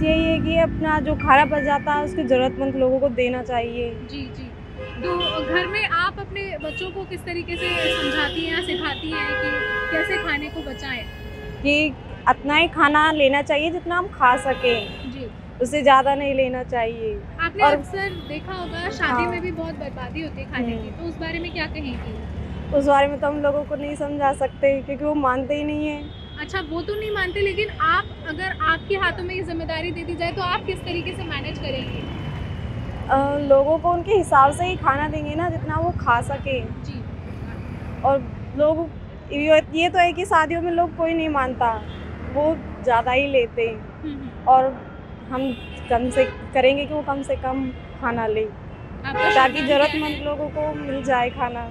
यही है कि अपना जो खाना बच जाता है उसको ज़रूरतमंद लोगों को देना चाहिए। जी, जी। तो घर में आप अपने बच्चों को किस तरीके से समझाती हैं या सिखाती हैं कि कैसे खाने को बचाएँ? कि उतना ही खाना लेना चाहिए जितना हम खा सकें, जी। उससे ज़्यादा नहीं लेना चाहिए। आपने और अक्सर देखा होगा शादी में हाँ, भी बहुत बर्बादी होती है खाने की, हुँ, तो उस बारे में क्या कहेंगी? उस बारे में तो हम लोगों को नहीं समझा सकते क्योंकि वो मानते ही नहीं हैं। अच्छा, वो तो नहीं मानते, लेकिन आप, अगर आपके हाथों में ये ज़िम्मेदारी दे दी जाए तो आप किस तरीके से मैनेज करेंगी? लोगों को उनके हिसाब से ही खाना देंगे ना जितना वो खा सकें। जी। और लोग ये तो है कि शादियों में लोग कोई नहीं मानता, वो ज़्यादा ही लेते हैं हुँ, हुँ। और हम कम से करेंगे कि वो कम से कम खाना लें, आपका शुभ ताकि नाम क्या है? ज़रूरतमंद लोगों को मिल जाए खाना।